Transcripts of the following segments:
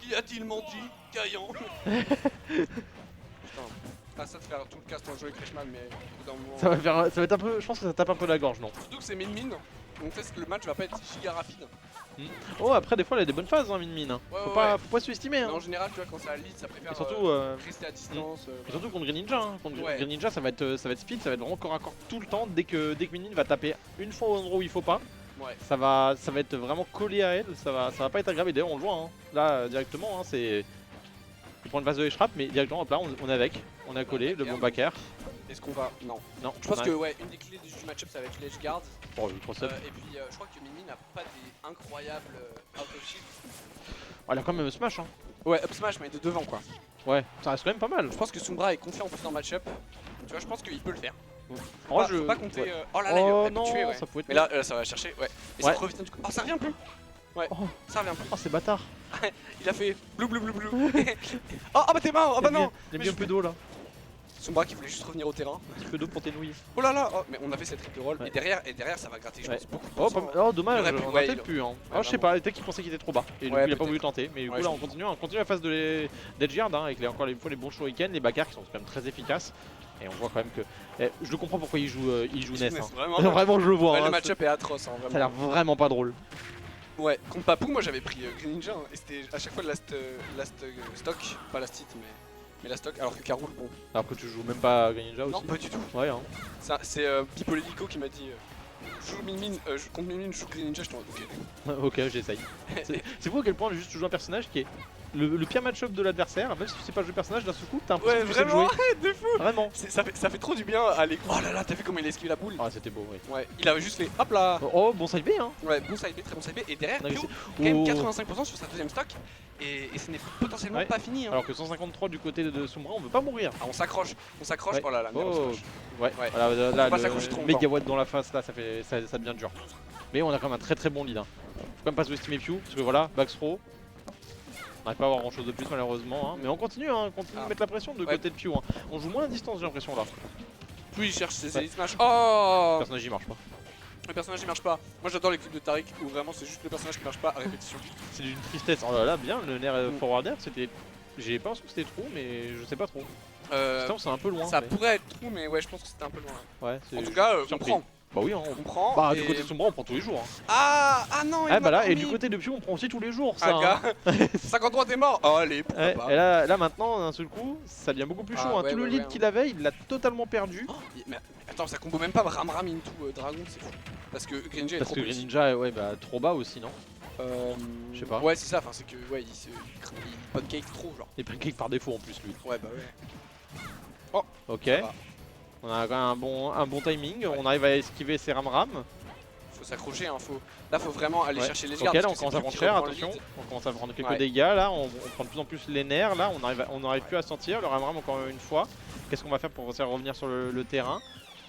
Y a-t-il menti Gaillan. Putain. Ah ça te fait tout le cast en jouer avec Krishman mais au bout d'un moment... Ça va être un peu, je pense que ça tape un peu la gorge, non? Surtout que c'est Min, donc peut-être que le match va pas être giga rapide. Oh, après des fois elle a des bonnes phases, hein, Min. Hein. Ouais, Faut pas sous-estimer. Mais Hein. en général, tu vois, quand ça a lead, ça préfère Et surtout, rester à distance. et surtout contre Green Ninja. Hein. Contre Ouais. Green Ninja, ça va être speed, ça va être vraiment corps à corps tout le temps. Dès que Min va taper une fois au endroit où il faut pas, Ouais. ça va être vraiment collé à elle. Ça va pas être agréable. Et d'ailleurs, on le voit hein. Là directement. Hein, c'est il prend une phase de Shrap, mais directement hop là, on est avec, on est accolé, le bon backer. Est-ce qu'on va... Non. Non. Je pense que ouais, une des clés du match-up ça va être l'edge guard. Oh, le cross-up. Et puis je crois que Min n'a pas des incroyables out of shield. Oh, elle a quand même smash. Hein. Ouais, up smash mais de devant quoi. Ouais, ça reste quand même pas mal. Je pense que Sombra est confiant en plus dans le match-up. Tu vois, je pense qu'il peut le faire. En vrai, Faut pas compter... ouais. Oh là là, il aurait pu non, tuer, ouais. ça pouvait être. Mais là, ça va chercher, ouais. Et ça revient du coup. Oh, ça revient plus. Ouais, Oh. ça revient plus. Oh, c'est bâtard. Il a fait blou blou blou blou. Oh bah t'es mort, oh bah non. Il a mis un peu d'eau là. Sombra qui voulait juste revenir au terrain. Un petit peu d'eau pour tes nouilles. Oh là là, oh, mais on a fait cette triple roll. Ouais. Et derrière ça va gratter, je pense, beaucoup. Oh, oh dommage, Il aurait pu, on a ouais, peut-être pu. Hein. Ouais, Oh, je sais pas, peut-être qu'il pensait qu'il était trop bas. Et du coup, Ouais, il a pas voulu peut-être. tenter. Mais du coup, Ouais, là, je on continue la phase de d'Edgeguard hein, avec encore une fois les bons shurikens, les backers qui sont quand même très efficaces. Et on voit quand même que. Je le comprends pourquoi il joue Ness. Hein. Vraiment, je le vois. Ouais, hein, le match-up est atroce. Hein, vraiment. ça a l'air vraiment pas drôle. Ouais, contre Papou, moi j'avais pris Green Ninja. Hein, et c'était à chaque fois le last stock. Pas last hit, mais la stock. Alors que Carol, bon. Alors que tu joues même pas à Greninja aussi. Non, pas du tout. Ouais, hein. C'est Pipolinico qui m'a dit. Joue contre Min Min, je joue Green Ninja, je t'en ok. Ok, j'essaye. C'est fou à quel point juste tu joues un personnage qui est le pire match-up de l'adversaire. Même si tu sais pas jouer le personnage, d'un seul coup, t'as l'impression Ouais, que tu sais le vraiment, jouer. de fou. Vraiment. Ça fait trop du bien à l'écran. Oh là là, t'as vu comment il a esquivé la boule? Ah, c'était beau, oui. Ouais, il avait juste fait hop là. Oh, bon side B, hein. Ouais, bon side B, très bon side B. Et derrière, On a Pio, réussi. quand même Oh. 85% sur sa deuxième stock. Et ce n'est potentiellement Ouais. pas fini. Hein. Alors que 153 du côté de Sombra, on veut pas mourir. Ah, on s'accroche. Ouais. Oh là là, merde, on Oh. s'accroche. Ouais, Ouais. voilà, Faut là, pas s'accrocher trop le longtemps. mégawatt dans la face, là, ça devient dur. Mais on a quand même un très bon lead. Hein. Faut quand même pas sous-estimer Pew, parce que voilà, back throw. On n'arrive pas à avoir grand chose de plus malheureusement. Hein. Mais on continue, hein, de mettre la pression de côté de Pew. Hein. On joue moins à distance, j'ai l'impression là. Plus il cherche ses Ouais. elite smash. Oh Le personnage il marche pas. Le personnage il marche pas. Moi j'adore les clips de Tariq où vraiment c'est juste le personnage qui marche pas à répétition. C'est d'une tristesse. Oh là là, bien, le nerf forward air, c'était. J'ai pas l'impression que c'était trop, mais je sais pas trop. Pourtant, c'est un peu loin. Ça mais... pourrait être trop, mais ouais, je pense que c'était un peu loin. Ouais, En tout cas, on surpris. prend. Bah oui, hein, On prend. Bah, et... du côté de Sombra, on prend tous les jours. Hein. Ah non, il Ah, bah m'a là, pas et mis. du côté de Pew, on prend aussi tous les jours. Ça, Ah, hein. gars. 53 t'es mort. Oh, allez, pourquoi Ouais, pas. et là maintenant, d'un seul coup, ça devient beaucoup plus chaud. Ah, Hein. ouais, Tout le ouais, lead ouais, qu'il avait, il l'a totalement perdu. Oh, mais attends, ça combo même pas Ram Ram into Dragon, c'est fou. Parce que Greninja est Parce trop que petit. Greninja, ouais, bah trop bas aussi, non? Je sais pas. Ouais, c'est ça, enfin, c'est que ouais, il pancake trop, genre. Et pancake par défaut en plus, lui. Ouais, bah ouais. Ok. Ça va. On a quand même un bon timing. On arrive à esquiver ces ram-ram. Faut s'accrocher, hein, là faut vraiment aller Ouais. chercher les Ok, gardes. là parce on que commence c'est à Pew prendre qui cher, reprend le attention. lead. On commence à prendre quelques Ouais. dégâts là. On prend de plus en plus les nerfs. Là, on n'arrive plus à sentir. Le ram-ram encore une fois. Qu'est-ce qu'on va faire pour réussir à revenir sur le terrain?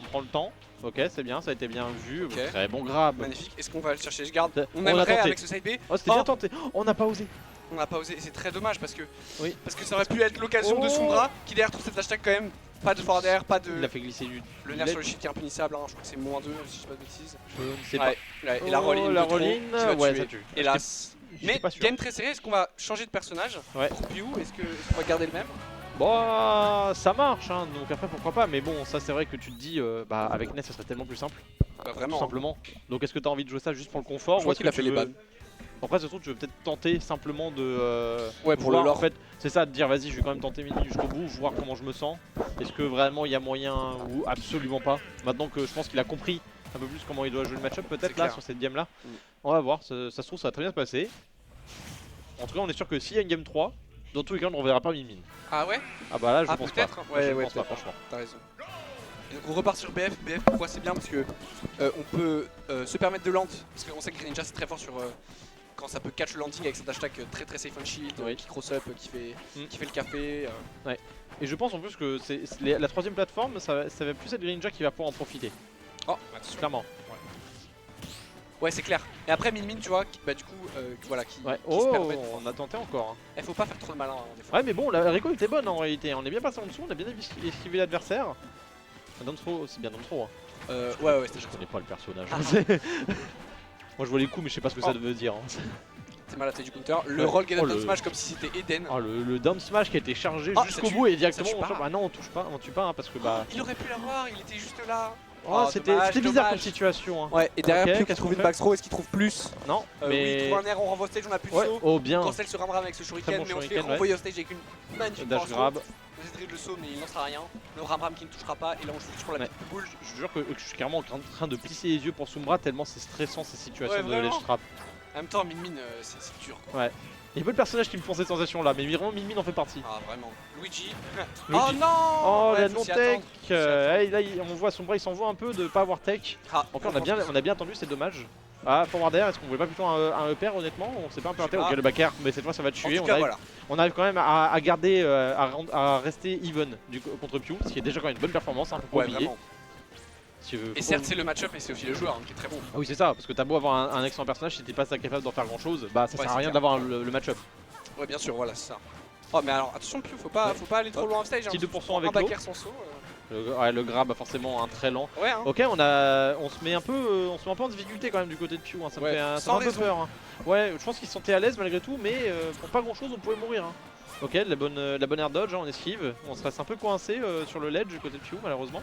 On prend le temps. Ok, c'est bien, ça a été bien vu. Ok. Très bon grab. Magnifique. Est-ce qu'on va aller chercher les gardes? On On a aimerait tenté. avec ce side B. Oh, c'était Oh. bien tenté. Oh, on n'a pas osé. On n'a pas osé, et c'est très dommage parce que Oui. ça aurait pu être l'occasion de Oh. Sombra qui derrière trouve cet hashtag quand même. Pas de forward air, pas de. Il a fait glisser du. Le nerf sur le shield qui est impunissable, hein. Je crois que c'est -2 si je dis pas de bêtises. Je ne sais Ouais, ouais, et la Oh, rolling, la de trop, rolling, qui va ouais, tuer. ça tue. Hélas. J'étais Mais pas sûr. game très serré, est-ce qu'on va changer de personnage Ouais. pour Pew? Est-ce qu'on va garder le même? Bon, ça marche, hein, donc après pourquoi pas, mais bon, ça c'est vrai que tu te dis, bah avec Ness ça serait tellement plus simple, Bah tout vraiment. simplement. Donc est-ce que tu as envie de jouer ça juste pour le confort Je crois est-ce qu'il que a fait tu les veux- balles. Après, ce trouve, tu veux peut-être tenter simplement de. Ouais, pour voir, le lore. En fait, c'est ça, de dire vas-y, je vais quand même tenter Mini jusqu'au bout, voir comment je me sens. Est-ce que vraiment il y a moyen ou absolument pas? Maintenant que je pense qu'il a compris un peu plus comment il doit jouer le match-up, peut-être C'est là clair. sur cette game là. Mm. On va voir, ça se trouve, ça va très bien se passer. En tout cas, on est sûr que s'il y a une game 3, dans tous les cas, on ne reverra pas Min. Ah ouais? Ah bah là, je Ah pense pas. peut-être. Moi, je Ouais, pense pas, peut-être. franchement. T'as raison. Et donc on repart sur BF. BF, pourquoi c'est bien? Parce que on peut se permettre de land. Parce qu'on sait que Greninja c'est très fort sur quand ça peut catch le landing avec cet hashtag très safe on shield, Oui. qui cross up, qui fait le café. Et je pense en plus que la troisième plateforme, ça va plus être Greninja qui va pouvoir en profiter. Oh, attention. Clairement. Ouais, c'est clair. Et après Min Min, tu vois, bah du coup, voilà, qui Ouais. se Oh, permet. on a tenté encore. Hein. Il faut pas faire trop de malin hein, des fois. Ouais, mais bon, la récolte était bonne en réalité. On est bien passé en dessous, on a bien esquivé l'adversaire. Downthrow, c'est bien Downthrow. Hein. Ouais, c'était Je juste. connais pas le personnage. Ah. Moi je vois les coups, mais je sais pas ce que ça Oh. veut dire. Hein. T'es mal à la tête du counter. Le Ouais. roll get Oh, down le- smash comme si c'était Eden. Oh, le down smash qui a été chargé Ah, jusqu'au ça tue. bout et Ça directement tue on pas. chope. Ah non, on touche pas, on tue pas hein, parce que bah. Il aurait pu l'avoir, il était juste là. Oh, Oh, c'était dommage, bizarre comme dommage. situation. Hein. Ouais, et derrière, Ok, Piu qui qu'est-ce a trouvé qu'on le fait backthrow, est-ce qu'il trouve plus Non, Oui, mais. il trouve un air, on renvoie au stage, on a plus de Ouais, saut. oh bien. Cancel se ramera avec ce shuriken, bon mais on se fait shuriken, renvoyer au stage avec une magnifique Dash power throw. grab. On essaie de le saut, mais il lancera rien. Le Ramram qui ne touchera pas, et là on switch pour la Ouais. petite boule. Je te jure que je suis carrément en train de plisser les yeux pour Sombra tellement c'est stressant ces situations Ouais, de vraiment. ledge trap. En même temps, Min Min, c'est dur quoi. Ouais. Il y a peu de personnages qui me font cette sensation là, mais vraiment Min Min en fait partie. Ah, vraiment. Luigi. Luigi. Oh non. Oh Ouais, la faut non s'y tech attendre, faut s'y attendre. là on voit Sombra il s'en voit un peu de pas avoir tech. Ah, Encore on a bien attendu, c'est dommage. Ah forward air, est-ce qu'on voulait pas plutôt un upper honnêtement? On s'est pas un peu Je sais ok pas. le back air, mais cette fois ça va En tuer. tout cas, voilà. On arrive quand même à garder, à rester even contre Pew, ce qui est déjà quand même une bonne performance, hein, faut pas Ouais, oublier. vraiment. Si, Et certes, c'est le match-up, mais c'est aussi le joueur hein, qui est très bon. Ah oui c'est ça, parce que t'as beau avoir un excellent personnage, si t'es pas capable d'en faire grand chose, bah ça Ouais, sert à c'est rien clair. d'avoir le match-up. Ouais, bien sûr, voilà, c'est ça. Oh, mais alors attention, Piu, faut pas aller trop loin off stage. Petit 2% Tu prends avec un back l'eau. air sans saut. Le grab a forcément un très lent. Ouais, hein. Ok, on se met un peu en difficulté quand même du côté de Pew, hein. Ça me Ouais, fait ça sans me fait un peu raison. peur. Hein. Ouais, je pense qu'ils se sentaient à l'aise malgré tout, mais pour pas grand chose on pouvait mourir. Hein. Ok, la bonne air dodge, hein, on esquive, on se reste un peu coincé sur le ledge du côté de Pew malheureusement.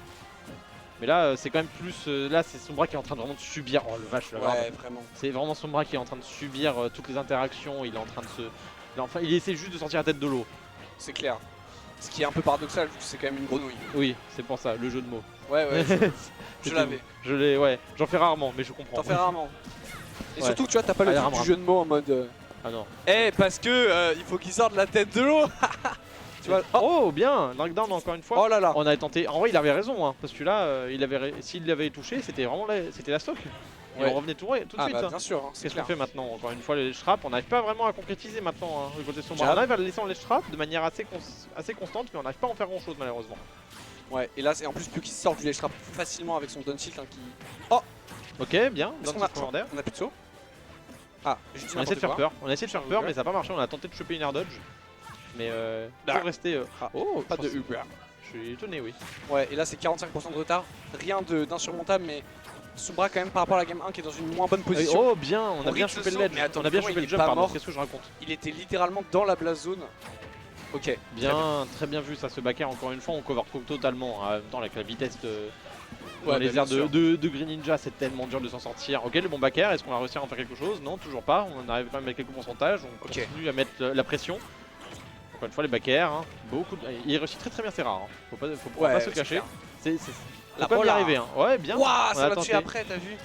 Mais là c'est quand même plus, là c'est Sombra qui est en train de vraiment de subir, oh le vache, le grab. Ouais, vraiment. C'est vraiment Sombra qui est en train de subir toutes les interactions, il est en train de se... Enfin il essaie juste de sortir la tête de l'eau. C'est clair. Ce qui est un peu paradoxal, vu que c'est quand même une grenouille. Oui, c'est pour ça, le jeu de mots. Ouais, ouais, je C'était l'avais. bon. Je l'ai, ouais, j'en fais rarement, mais je comprends. T'en fais rarement. Et Ouais. surtout, tu vois, t'as pas le Allez, truc du Ramram. jeu de mots en mode. Ah non. Eh, parce que il faut qu'il sorte la tête de l'eau. Tu vois. Oh, bien, knockdown encore une fois. Oh là là. On avait tenté. En vrai, il avait raison, hein, parce que là, s'il l'avait touché, c'était vraiment c'était la stock. Et Ouais. on revenait tout de Ah suite. bah hein. bien sûr, hein, c'est Qu'est-ce qu'on clair. fait maintenant? Encore une fois, les ledge trap, on n'arrive pas vraiment à concrétiser maintenant hein, du côté sombre. Jab. On arrive à le laisser en ledge trap de manière assez constante, mais on n'arrive pas à en faire grand chose malheureusement. Ouais, et là, c'est en plus plus qu'il sort du ledge trap facilement avec son down tilt hein, qui. Ok, bien, Est-ce dans qu'on a... ce forward air. on a plus de saut. Ah, j'ai dit On a essayé de faire n'importe quoi. peur, mais ça n'a pas marché, on a tenté de choper une air dodge. Mais Ah. pour rester. Ah. Oh, Pas de Uber. Je suis étonné, oui. Ouais, et là c'est 45% de retard. Rien d'insurmontable, mais Sombra quand même par rapport à la game 1 qui est dans une moins bonne position. Oh, bien, on a bien rythme chopé le saut, ledge. mais attends, On a bien comment chopé il le est jump, pas pardon. mort Qu'est-ce que je raconte? Il était littéralement dans la blast zone. Ok. Bien, très bien vu ça, ce back air. Encore une fois, on cover totalement. En même temps, avec la vitesse dans Ouais, les bah, airs bien sûr. de Green Ninja, c'est tellement dur de s'en sortir. Ok, le bon back air, est-ce qu'on va réussir à en faire quelque chose? Non, toujours pas. On arrive quand même avec quelques pourcentages. On Ok. continue à mettre la pression. Encore une fois, les back air, hein. Il réussit très bien, c'est rare. Hein. Faut pas se c'est cacher. clair. C'est La faut pas y bola. arriver. Hein. Ouais, bien. Waouh, On ça a l'a tué tenté. après, t'as vu?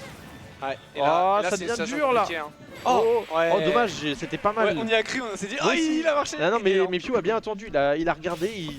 Ouais, et Oh, là, ça c'est devient situation dur, là. compliquée, hein. Oh, ouais. oh, dommage, c'était pas mal. Ouais, on y a cru, on s'est dit, Moi oh, aussi. il a marché. Ah non, Et non. mais Pew a bien attendu. Il a regardé,